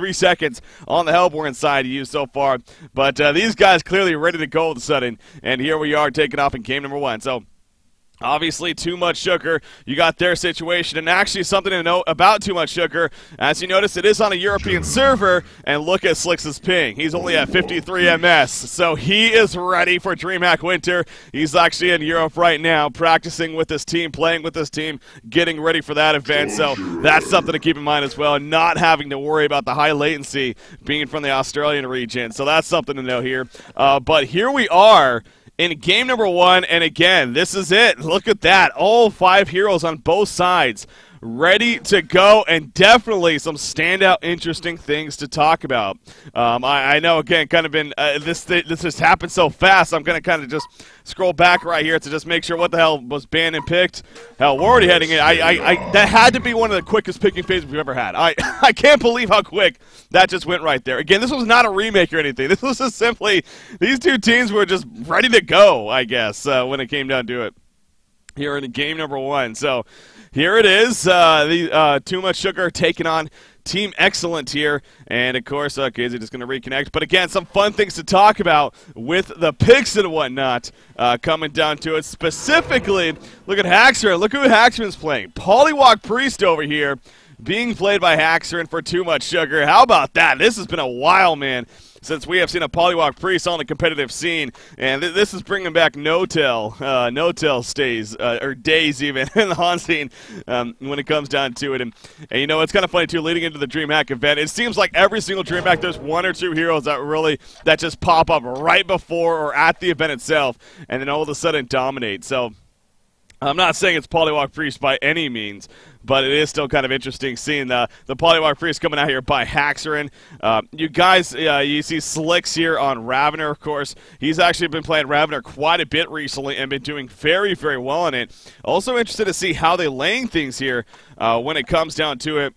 3 seconds on the Hellborn side to use so far. But these guys clearly ready to go all of a sudden. And here we are taking off in game number 1. So obviously, Too Much Sugar, you got their situation, and actually something to note about Too Much Sugar, as you notice, it is on a European server, and look at Slick's ping. He's only at 53 MS, so he is ready for DreamHack Winter. He's actually in Europe right now, practicing with his team, playing with his team, getting ready for that event, so that's something to keep in mind as well, not having to worry about the high latency being from the Australian region, so that's something to know here. But here we are in game number 1, and again, this is it. Look at that. All 5 heroes on both sides ready to go, and definitely some standout interesting things to talk about. I know, again, kind of been this just happened so fast, I'm going to kind of just scroll back right here to just make sure what the hell was banned and picked. Hell, we're already heading in. That had to be one of the quickest picking phases we've ever had. I can't believe how quick that just went right there. Again, this was not a remake or anything. This was just simply, these two teams were just ready to go, I guess, when it came down to it here in game number 1. So here it is, Too Much Sugar taking on Team Excellent here, and of course, okay, is it just going to reconnect? But again, some fun things to talk about with the picks and whatnot coming down to it. Specifically, look at Haxer. Look who Haxer's playing. Polywalk Priest over here, being played by Haxer and for Too Much Sugar. How about that? This has been a while, man, since we have seen a Polywalk Priest on the competitive scene, and this is bringing back no-tell stays, or days even, in the HoN scene when it comes down to it. And you know, it's kind of funny, too, leading into the DreamHack event, it seems like every single DreamHack, there's 1 or 2 heroes that just pop up right before or at the event itself, and then all of a sudden dominate. So I'm not saying it's Polywalk Priest by any means, but it is still kind of interesting seeing the Polywalk Priest coming out here by Haxerin. You guys, you see Slicks here on Ravener, of course. He's actually been playing Ravener quite a bit recently and been doing very, very well in it. Also interested to see how they're laying things here when it comes down to it.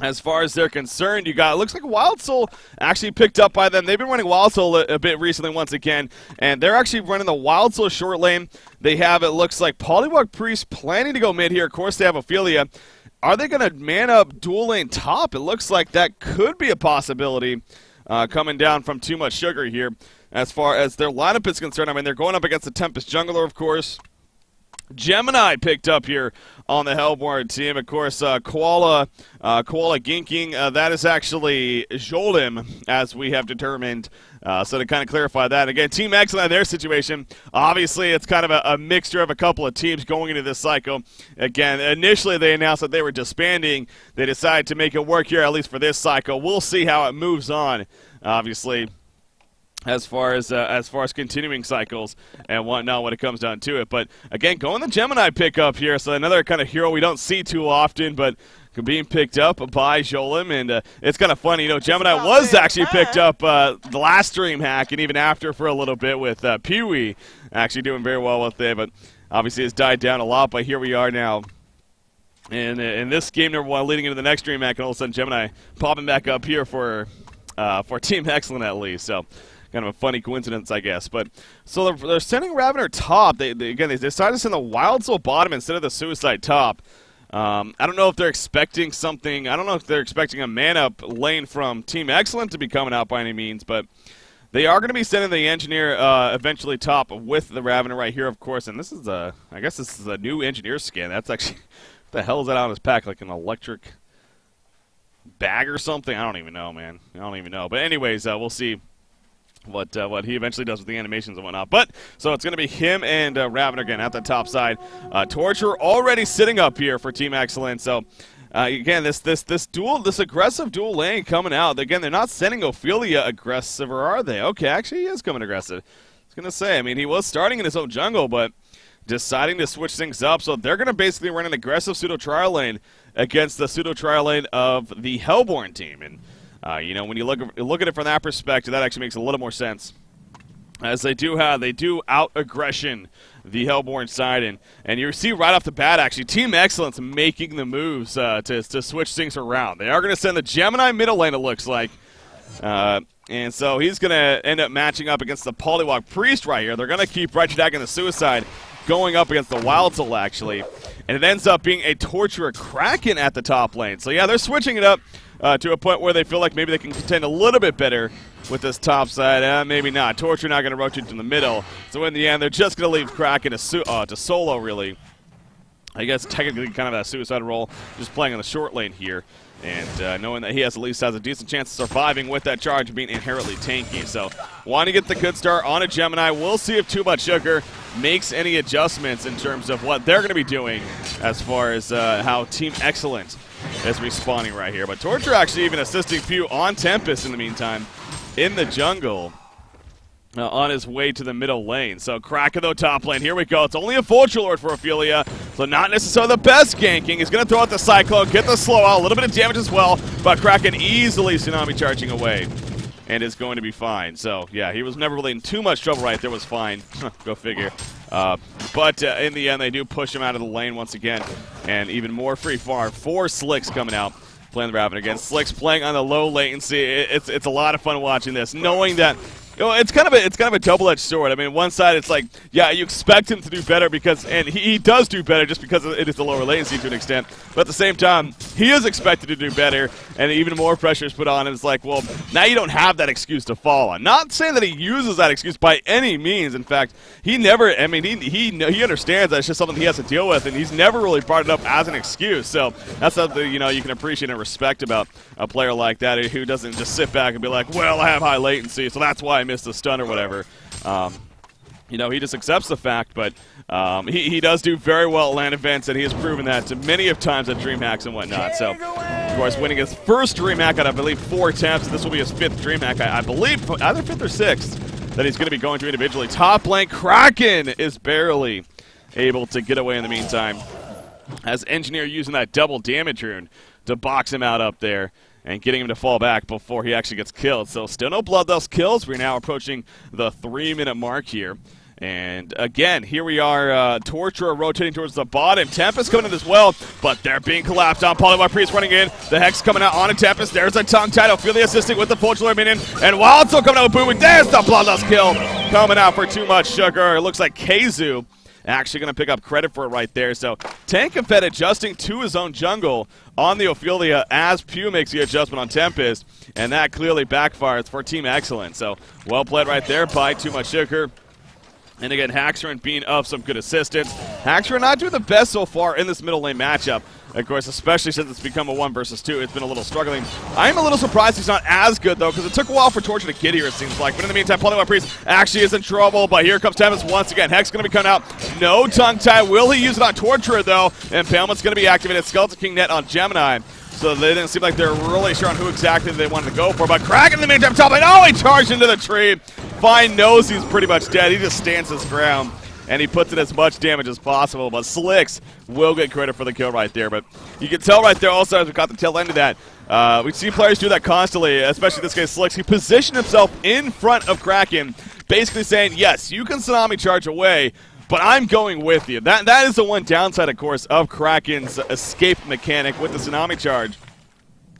As far as they're concerned, you got, it looks like Wild Soul actually picked up by them. They've been running Wild Soul a bit recently once again, and they're actually running the Wild Soul short lane. They have, it looks like, Polywalk Priest planning to go mid here. Of course, they have Ophelia. Are they going to man up dual lane top? It looks like that could be a possibility coming down from Too Much Sugar here. As far as their lineup is concerned, I mean, they're going up against the Tempest Jungler, of course. Gemini picked up here on the Hellborn team. Of course, Koala Ginking, that is actually Jolim, as we have determined. So to kind of clarify that, again, Team Excellent, their situation, obviously it's kind of a mixture of a couple of teams going into this cycle. Again, initially they announced that they were disbanding. They decided to make it work here, at least for this cycle. We'll see how it moves on, obviously, as far as continuing cycles and whatnot when it comes down to it. But again, going the Gemini pickup here, so another kind of hero we don't see too often, but being picked up by Jolim, and it's kind of funny, you know, Gemini was actually picked up the last DreamHack, and even after for a little bit with Pee-wee actually doing very well with it, but obviously it's died down a lot. But here we are now in this game number 1, leading into the next DreamHack, and all of a sudden Gemini popping back up here for Team Excellent at least. So kind of a funny coincidence, I guess. But so they're sending Ravener top. They decided to send the Wild Soul bottom instead of the Suicide top. I don't know if they're expecting something. I don't know if they're expecting a man-up lane from Team Excellent to be coming out by any means, but they are going to be sending the Engineer eventually top with the Ravener right here, of course. And this is I guess this is a new Engineer skin. That's actually, what the hell is that on his pack? Like an electric bag or something? I don't even know, man. I don't even know. But anyways, we'll see what he eventually does with the animations and whatnot. But so it's going to be him and Ravener again at the top side. Torture already sitting up here for Team Excellent. So again, this aggressive dual lane coming out. Again, they're not sending Ophelia aggressive, or are they? Okay, actually he is coming aggressive. I was going to say, I mean, he was starting in his own jungle, but deciding to switch things up. So they're going to basically run an aggressive pseudo trial lane against the pseudo trial lane of the Hellborn team. And you know, when you look at it from that perspective, that actually makes a little more sense, as they do out aggression the Hellborn side, and you see right off the bat actually Team Excellence making the moves to switch things around. They are going to send the Gemini middle lane, it looks like, and so he's going to end up matching up against the Polywalk Priest right here. They're going to keep Righteous Attack and the Suicide going up against the Wild Soul actually, and it ends up being a Torturer Kraken at the top lane. So yeah, they're switching it up to a point where they feel like maybe they can contend a little bit better with this top side. Maybe not. Torture not going to rotate to the middle. So in the end, they're just going to leave Kraken to solo, really. I guess technically kind of a suicide role, just playing on the short lane here. And knowing that he at least has a decent chance of surviving with that charge and being inherently tanky. So, want to get the good start on a Gemini. We'll see if Too Much Sugar makes any adjustments in terms of what they're going to be doing as far as how Team Excellent is responding right here. But Torture actually even assisting Pew on Tempest in the meantime in the jungle. On his way to the middle lane. So Kraken though top lane. Here we go. It's only a Vulture Lord for Ophelia. So not necessarily the best ganking. He's going to throw out the Cyclone, get the slow out, a little bit of damage as well. But Kraken easily Tsunami charging away. And is going to be fine. So yeah, he was never really in too much trouble right there. Was fine. Go figure. But in the end, they do push him out of the lane once again. And even more free farm. 4 Slicks coming out. Playing the Raven again. Slicks playing on the low latency. It's a lot of fun watching this. Knowing that it's kind of a double-edged sword. I mean, one side it's like, yeah, you expect him to do better because, and he does do better just because it is the lower latency to an extent. But at the same time, he is expected to do better, and even more pressure is put on him. It's like, well, now you don't have that excuse to fall on. Not saying that he uses that excuse by any means. In fact, he never. I mean, he understands that it's just something he has to deal with, and he's never really brought it up as an excuse. So that's something you can appreciate and respect about a player like that who doesn't just sit back and be like, well, I have high latency, so that's why I missed the stun or whatever. He just accepts the fact, but he does do very well at LAN events, and he has proven that to many of times at DreamHacks and whatnot. So, of course, winning his first DreamHack at, I believe, 4 attempts. This will be his 5th DreamHack, I believe, either 5th or 6th, that he's going to be going to individually. Top lane, Kraken is barely able to get away in the meantime, as Engineer using that double damage rune to box him out up there and getting him to fall back before he actually gets killed. So still no Bloodlust kills. We're now approaching the 3-minute mark here. And again, here we are, Torturer rotating towards the bottom. Tempest coming in as well, but they're being collapsed on. Polymorph Priest running in. The Hex coming out on a Tempest. There's a tongue-tied Ophelia assisting with the Vulture Lord minion. And Wild Soul coming out with booming. There's the Bloodlust kill coming out for Too Much Sugar. It looks like Keizu actually going to pick up credit for it right there. So Tank and Fed adjusting to his own jungle on the Ophelia as Pew makes the adjustment on Tempest, and that clearly backfires for Team Excellent. So well played right there by Too Much Sugar. And again, Haxorn being of some good assistance. Haxorn not doing the best so far in this middle lane matchup. Of course, especially since it's become a 1 versus 2, it's been a little struggling. I'm a little surprised he's not as good, though, because it took a while for Torture to get here, it seems like. But in the meantime, Polymorph Priest actually is in trouble, but here comes Tempest once again. Hex going to be coming out. No tongue tie. Will he use it on Torturer, though? Impalement's going to be activated. Skeleton King net on Gemini. So they didn't seem like they're really sure on who exactly they wanted to go for. But Kraken in the meantime, top lane. Oh, he charged into the tree. Fine knows he's pretty much dead. He just stands his ground, and he puts in as much damage as possible. But Slicks will get credit for the kill right there. But you can tell right there also as we got the tail end of that. We see players do that constantly, especially in this case Slicks. He positioned himself in front of Kraken, basically saying, yes, you can Tsunami charge away, but I'm going with you. That is the one downside, of course, of Kraken's escape mechanic with the Tsunami charge,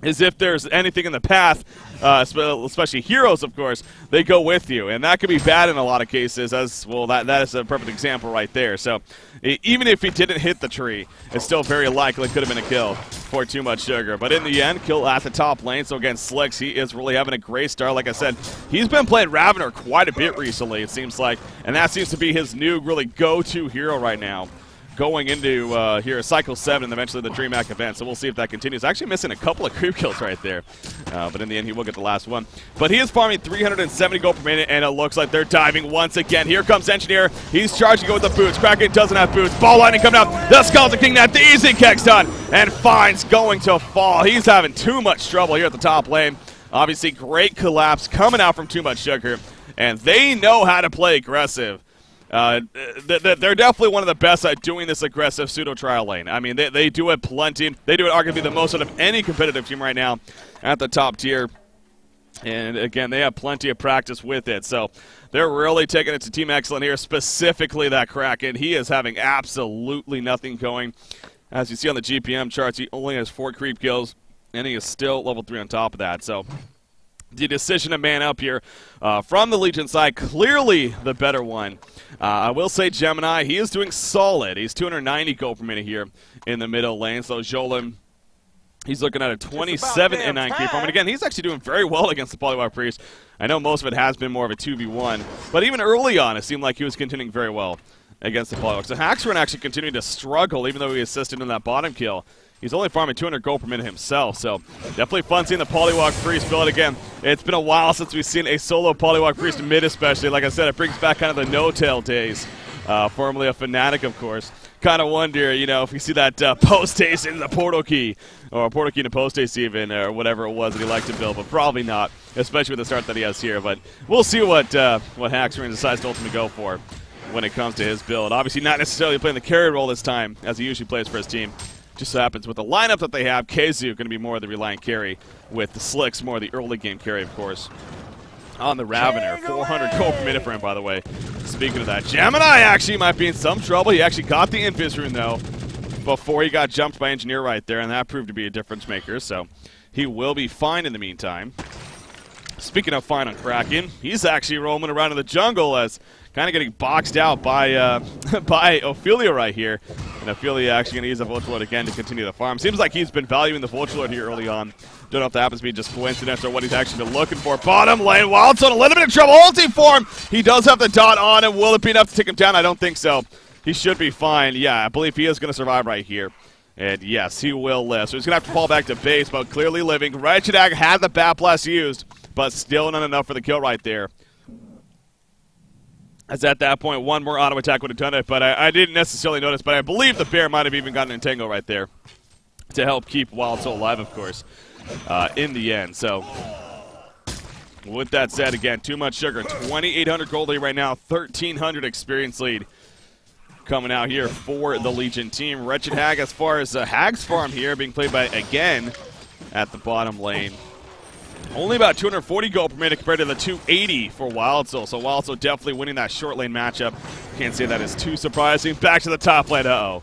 is if there's anything in the path, especially heroes, of course, they go with you. And that could be bad in a lot of cases, as well, that is a perfect example right there. So even if he didn't hit the tree, it's still very likely could have been a kill for Too Much Sugar. But in the end, kill at the top lane. So again, Slicks, he is really having a great start. Like I said, he's been playing Ravener quite a bit recently, it seems like. And that seems to be his new really go-to hero right now, going into here Cycle 7 and eventually the DreamHack event. So we'll see if that continues. Actually missing a couple of creep kills right there. But in the end, he will get the last one. But he is farming 370 gold per minute, and it looks like they're diving once again. Here comes Engineer. He's charging with the boots. Kraken doesn't have boots. Ball lightning coming out. The Skeleton King net. The easy keg's done. And Fine's going to fall. He's having too much trouble here at the top lane. Obviously, great collapse coming out from Too Much Sugar. And they know how to play aggressive. They're definitely one of the best at doing this aggressive pseudo-trial lane. I mean, they do it plenty. They do it arguably the most out of any competitive team right now at the top tier. And again, they have plenty of practice with it. So they're really taking it to Team Excellent here, specifically that Kraken. He is having absolutely nothing going. As you see on the GPM charts, he only has 4 creep kills, and he is still level 3 on top of that. So the decision to man up here from the Legion side, clearly the better one. I will say Gemini, he is doing solid. He's 290 gold per minute here in the middle lane. So Jolin He's looking at a 27 and 9 creep farm. And again, he's actually doing very well against the Polywog Priest. I know most of it has been more of a 2v1, but even early on, it seemed like he was continuing very well against the Polywog. So HoN actually continuing to struggle, even though he assisted in that bottom kill. He's only farming 200 gold per minute himself, so definitely fun seeing the Polywog Priest build again. It's been a while since we've seen a solo Polywog Priest in mid, especially. Like I said, it brings back kind of the no-tail days, formerly a Fnatic, of course. Kind of wonder, you know, if we see that post haste into the portal key, or a portal key to post haste even, or whatever it was that he liked to build, but probably not, especially with the start that he has here. But we'll see what HoN decides to ultimately go for when it comes to his build. Obviously not necessarily playing the carry role this time, as he usually plays for his team. Just so happens with the lineup that they have, KZU going to be more of the reliant carry, with the Slicks more of the early game carry, of course. On the Ravener, 400 gold per minute for him, by the way. Speaking of that, Gemini actually might be in some trouble. He actually got the Invis rune, though, before he got jumped by Engineer right there, and that proved to be a difference maker, so he will be fine in the meantime. Speaking of fine on Kraken, he's actually roaming around in the jungle as kind of getting boxed out by by Ophelia right here. And Ophelia actually going to use the Vulture Lord again to continue the farm. Seems like he's been valuing the Vulture Lord here early on. Don't know if that happens to be just coincidence or what he's actually been looking for. Bottom lane, Wildstone a little bit of trouble. Ulti for him. He does have the dot on him. Will it be enough to take him down? I don't think so. He should be fine. Yeah, I believe he is going to survive right here. And yes, he will live. So he's going to have to fall back to base, but clearly living. Wretched Ag had the Bat Blast used, but still not enough for the kill right there. As at that point, one more auto attack would have done it, but I didn't necessarily notice, but I believe the bear might have even gotten an entangle right there to help keep Wild Soul alive, of course, in the end. So with that said, again, too much sugar. 2,800 gold lead right now, 1,300 experience lead coming out here for the Legion team. Wretched Hag, as far as Hag's farm here, being played by, again, at the bottom lane. Only about 240 gold per minute compared to the 280 for Wild Soul. So Wild Soul definitely winning that short lane matchup. Can't say that is too surprising. Back to the top lane. Uh-oh.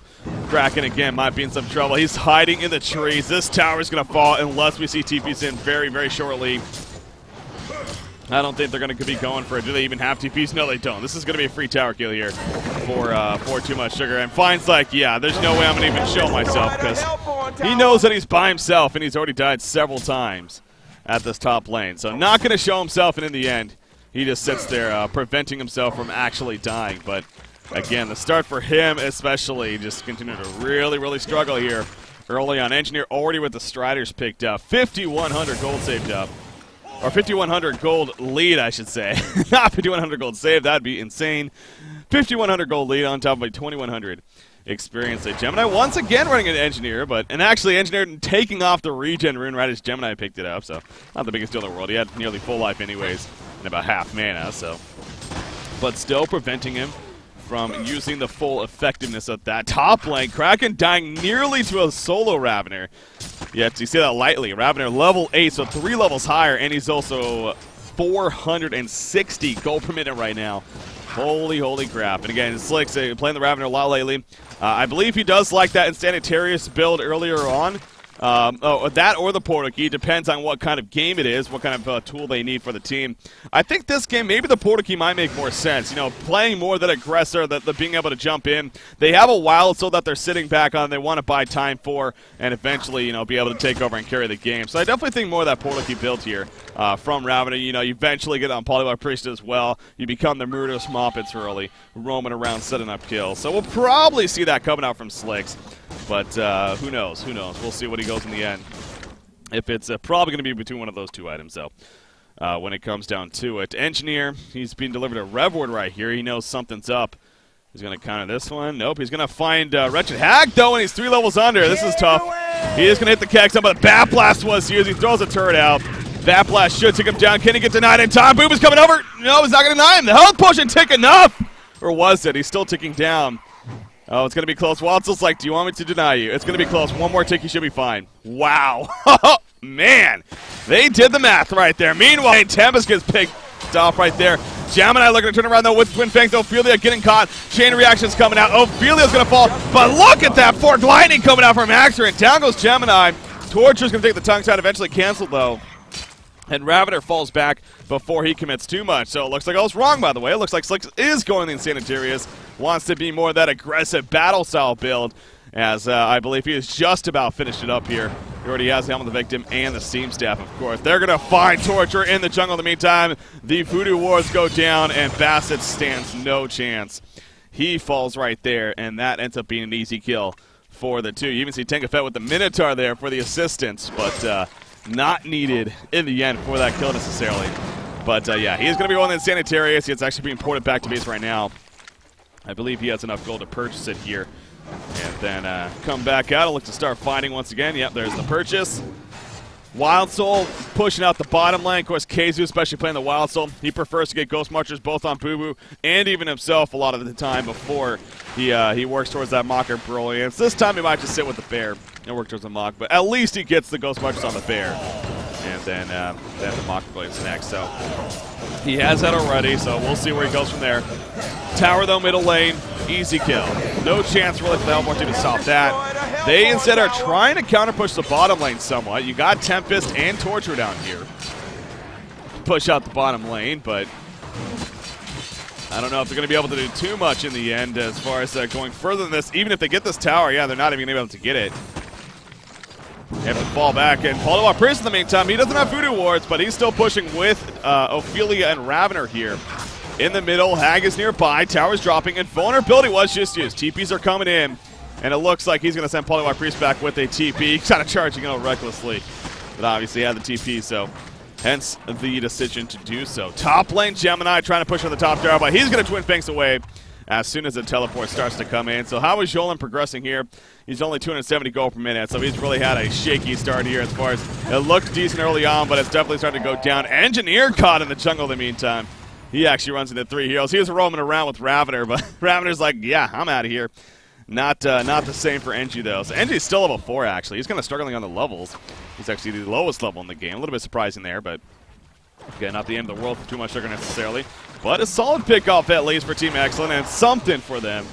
Kraken again might be in some trouble. He's hiding in the trees. This tower is going to fall unless we see TPs in very, very shortly. I don't think they're going to be going for it. Do they even have TPs? No, they don't. This is going to be a free tower kill here for Too Much Sugar. And Fine's like, yeah, there's no way I'm going to even show myself because he knows that he's by himself and he's already died several times at this top lane. So not going to show himself, and in the end, he just sits there preventing himself from actually dying. But again, the start for him especially just continuing to really, really struggle here early on. Engineer already with the Striders picked up. 5,100 gold saved up. Or 5,100 gold lead, I should say. Not 5,100 gold saved. That'd be insane. 5,100 gold lead on top of a 2,100 experience. Gemini once again running an Engineer, and actually Engineer taking off the regen rune right as Gemini picked it up, so not the biggest deal in the world. He had nearly full life anyways and about half mana, so. But still preventing him from using the full effectiveness of that top lane. Kraken dying nearly to a solo Ravener. Yet you see that lightly. Ravener level 8, so 3 levels higher, and he's also 460 gold per minute right now. Holy, holy crap. And again, Slick's playing the Ravener a lot lately. I believe he does like that Instantaneous build earlier on. That or the Portal Key. Depends on what kind of game it is, what kind of tool they need for the team. I think this game, maybe the Portal Key might make more sense. You know, playing more that aggressor, the being able to jump in. They have a Wild Soul that they're sitting back on, they want to buy time for, and eventually, you know, be able to take over and carry the game. So I definitely think more of that Portal Key build here from Ravener. You know, you eventually get on Polywog Priest as well. You become the murderous Moppets early, roaming around setting up kills. So we'll probably see that coming out from Slicks. But who knows? Who knows? We'll see what he goes in the end. If it's probably going to be between one of those two items, though, when it comes down to it. Engineer, he's being delivered a Rev Ward right here. He knows something's up. He's going to counter this one. Nope. He's going to find Wretched Hag, though, and he's 3 levels under. This is tough. He is going to hit the keg. But Bat Blast was used. He throws a turret out. Bat Blast should take him down. Can he get denied in time? Boom is coming over. No, he's not going to deny him. The health potion tick enough. Or was it? He's still ticking down. Oh, it's going to be close. Wildsoul's like, do you want me to deny you? It's going to be close. One more tick, he should be fine. Wow. Man, they did the math right there. Meanwhile, Tempest gets picked off right there. Gemini looking to turn around, though, with Twin Fangs. Ophelia getting caught. Chain reactions coming out. Ophelia's going to fall. But look at that Forked Lightning coming out from Axer. And down goes Gemini. Torture's going to take the tongue side. Eventually canceled, though. And Ravener falls back before he commits too much. So it looks like I was wrong, by the way. It looks like Slicks is going the Instantaneous. Wants to be more of that aggressive battle-style build, as I believe he has just about finished it up here He already has the Helmet of the Victim and the Steam Staff, of course. They're going to find Torture in the jungle in the meantime. The Voodoo Wards go down, and Bassett stands no chance. He falls right there, and that ends up being an easy kill for the two. You even see Tenkafet with the Minotaur there for the assistance, but not needed in the end for that kill necessarily. But yeah, he's going to be one in Sanitarius. It's actually being ported back to base right now. I believe he has enough gold to purchase it here. And then come back out and look to start fighting once again. Yep, there's the purchase. Wild Soul pushing out the bottom lane. Of course, Keizu, especially playing the Wild Soul, he prefers to get Ghost Marchers both on Boo Boo and even himself a lot of the time before he works towards that Mocker Brilliance. This time he might just sit with the Bear and work towards the Mock, but at least he gets the Ghost Marchers on the Bear. And then the Mocker Brilliance next. So he has that already, so we'll see where he goes from there. Tower, though, middle lane, easy kill. No chance really for the Hellborn team to stop that. They instead are trying to counter-push the bottom lane somewhat. You got Tempest and Torture down here. Push out the bottom lane, but I don't know if they're going to be able to do too much in the end as far as going further than this. Even if they get this tower, yeah, they're not even going to be able to get it. They have to fall back, and Polywog Priest in the meantime, he doesn't have Voodoo Wards, but he's still pushing with Ophelia and Ravener here. In the middle, Hag is nearby, tower's dropping, and Vulnerability was just used. TPs are coming in, and it looks like he's going to send Polywog Priest back with a TP, kind of charging out recklessly, but obviously had the TP, so hence the decision to do so. Top lane, Gemini trying to push on the top tower, but he's going to Twin Fangs away as soon as the teleport starts to come in. So how is Jolan progressing here? He's only 270 gold per minute, so he's really had a shaky start here as far as it looked decent early on, but it's definitely starting to go down. Engineer caught in the jungle in the meantime. He actually runs into 3 heroes. He was roaming around with Ravener, but Ravener's like, yeah, I'm out of here. Not the same for Engie, though. So Engie's still level 4, actually. He's kind of struggling on the levels. He's actually the lowest level in the game. A little bit surprising there, but again, not the end of the world for too much sugar necessarily. But a solid pick-off at least for Team Excellent, and something for them.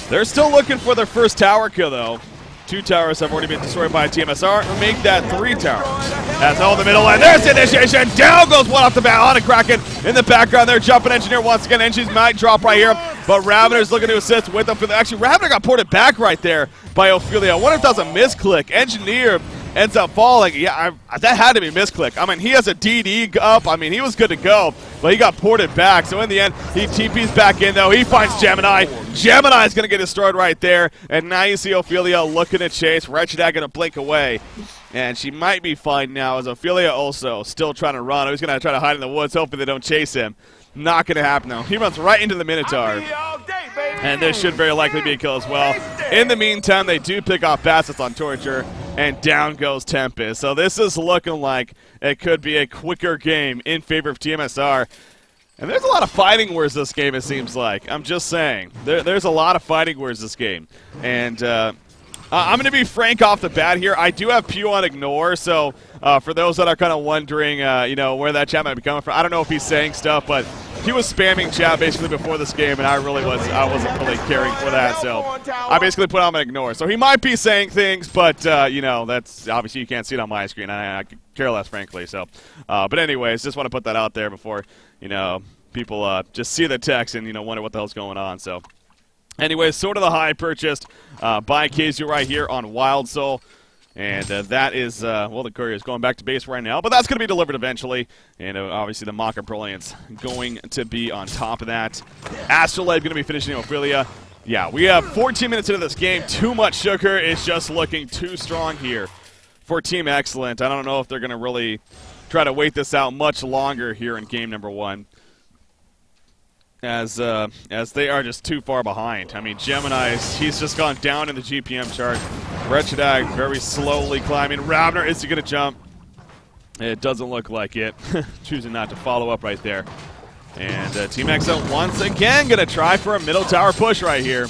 They're still looking for their first tower kill, though. 2 towers have already been destroyed by tmsR. Make that 3 towers. That's all in the middle line. There's the initiation. Down goes one off the bat on a Kraken. In the background there, jumping Engineer once again. Engineers might drop right here, but Ravener's looking to assist with Ophelia. Actually, Ravener got ported back right there by Ophelia. I wonder if that was a misclick. Engineer ends up falling. Yeah, that had to be misclick. I mean, he has a DD up. I mean, he was good to go, but he got ported back. So in the end, he TPs back in, though. He finds Gemini. Gemini is going to get destroyed right there. And now you see Ophelia looking to chase. Wretched Ag going to blink away. And she might be fine now, as Ophelia also still trying to run. He's going to try to hide in the woods, hoping they don't chase him. Not going to happen, though. He runs right into the Minotaur. And this should very likely be a kill as well. In the meantime, they do pick off Bassett on Torture, and down goes Tempest. So this is looking like it could be a quicker game in favor of tmsR. And there's a lot of fighting words this game, it seems like. I'm just saying. There's a lot of fighting words this game. And I'm going to be frank off the bat here. I do have Pew on Ignore, so for those that are kind of wondering, you know, where that chat might be coming from, I don't know if he's saying stuff, but he was spamming chat basically before this game, and I wasn't really caring for that, so I basically put him on Ignore. So he might be saying things, but, you know, that's obviously you can't see it on my screen. I could care less, frankly. So, but anyways, just want to put that out there before, you know, people just see the text and, you know, wonder what the hell's going on. So, anyways, Sword of the High purchased by Keizu right here on Wild Soul. And that is, well, the courier is going back to base right now, but that's going to be delivered eventually. And obviously the Mocker Brilliance going to be on top of that. Astrolabe going to be finishing Ophelia. Yeah, we have 14 minutes into this game. Too much sugar is just looking too strong here for Team Excellent. I don't know if they're going to really try to wait this out much longer here in game number 1. As they are just too far behind. I mean, Gemini, he's just gone down in the GPM chart. Wretched Ag very slowly climbing. Ravener, is he going to jump? It doesn't look like it. Choosing not to follow up right there. And Team Excellent once again going to try for a middle tower push right here.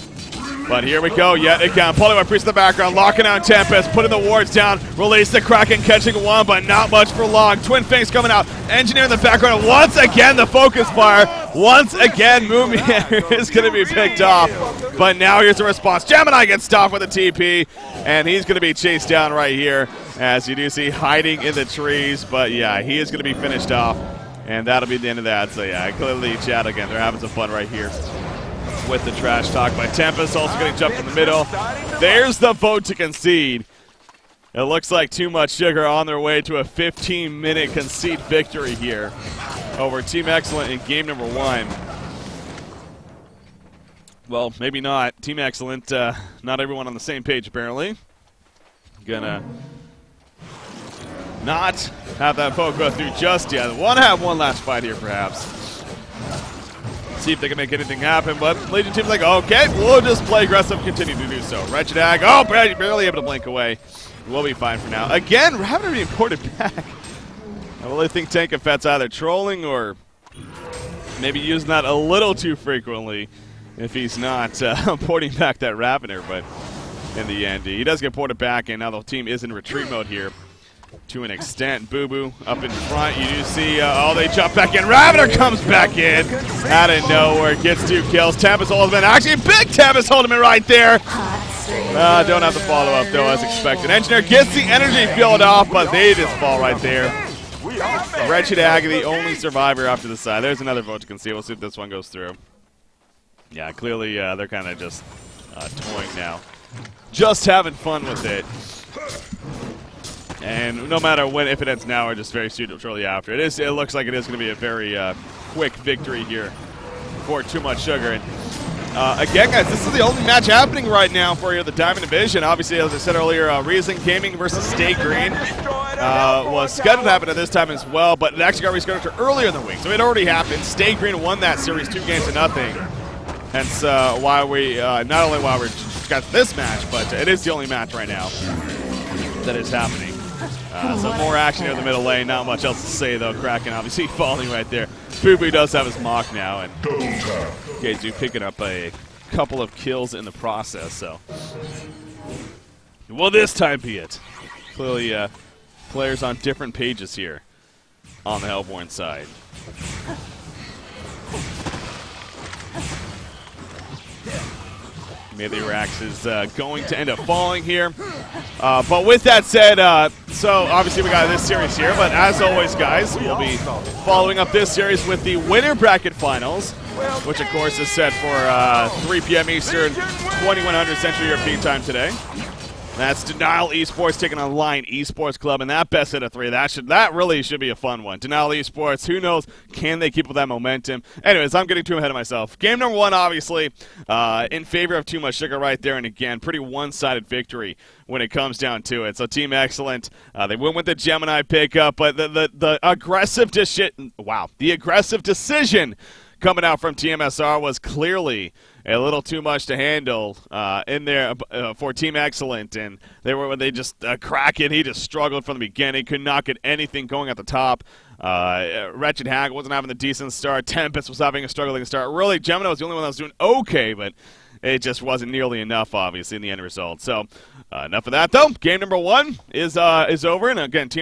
But here we go, yet again. Polywog Priest in the background, locking down Tempest, putting the wards down, release the Kraken, catching one, but not much for long. Twin Fangs coming out, Engineer in the background. Once again, the focus fire. Once again, Moomier is going to be picked off. But now here's the response. Gemini gets stopped with a TP, and he's going to be chased down right here, as you do see hiding in the trees. But yeah, he is going to be finished off, and that'll be the end of that. So yeah, clearly chat again. They're having some fun right here with the trash talk by Tempest, also getting jumped in the middle. There's the vote to concede. It looks like Too Much Sugar on their way to a 15-minute concede victory here over Team Excellent in game number 1. Well, maybe not. Team Excellent, not everyone on the same page apparently. Gonna not have that poke go through just yet. Want to have one last fight here perhaps. See if they can make anything happen, but Legion team's like, okay, we'll just play aggressive, continue to do so. Wretched Ag, oh, barely able to blink away. We'll be fine for now. Again, Ravener being ported back. I really think Tank and Fett's either trolling or maybe using that a little too frequently if he's not porting back that Ravener, but in the end, he does get ported back, and now the team is in retreat mode here. To an extent, Boo Boo up in front. You do see, oh, they jump back in. Ravener comes back in out of nowhere, gets 2 kills. Tempest Holdeman, actually big Tempest Holdeman right there. Don't have to follow up though, as expected. Engineer gets the energy field off, but they just fall right there. Wretched Ag, the only survivor off to the side. There's another vote to concede. We'll see if this one goes through. Yeah, clearly they're kind of just toying now. Just having fun with it. And no matter when, if it ends now or just very soon, shortly after, it looks like it is going to be a very quick victory here for Too Much Sugar. And again, guys, this is the only match happening right now for the Diamond Division. Obviously, as I said earlier, Reason Gaming versus Stay Green was scheduled to happen at this time as well, but it actually got rescheduled to earlier in the week. So it already happened. Stay Green won that series 2-0. Hence why we, not only why we got this match, but it is the only match right now that is happening. So more action here in the middle lane. Not much else to say, though. Kraken obviously falling right there. Boo Boo does have his mock now, and Keizu picking up a couple of kills in the process. So, will this time be it? Clearly, players on different pages here on the Hellborn side. Rax is going to end up falling here. But with that said, so obviously we got this series here, but as always, guys, we'll be following up this series with the winner bracket finals, which of course is set for 3 p.m. Eastern, 2100 Central European time today. That's Denial Esports taking on Lion Esports Club, and that best out of 3. That really should be a fun one. Denial Esports, who knows? Can they keep up that momentum? Anyways, I'm getting too ahead of myself. Game number 1, obviously, in favor of Too Much Sugar right there, and again, pretty one-sided victory when it comes down to it. So Team Excellent, they went with the Gemini pickup, but the aggressive decision coming out from tmsR was clearly a little too much to handle in there for Team Excellent, and they just Kraken. He just struggled from the beginning, could not get anything going at the top. Wretched Hag wasn't having a decent start. Tempest was having a struggling start. Really, Gemini was the only one that was doing okay, but it just wasn't nearly enough, obviously, in the end result. So enough of that, though. Game number 1 is over, and again, Team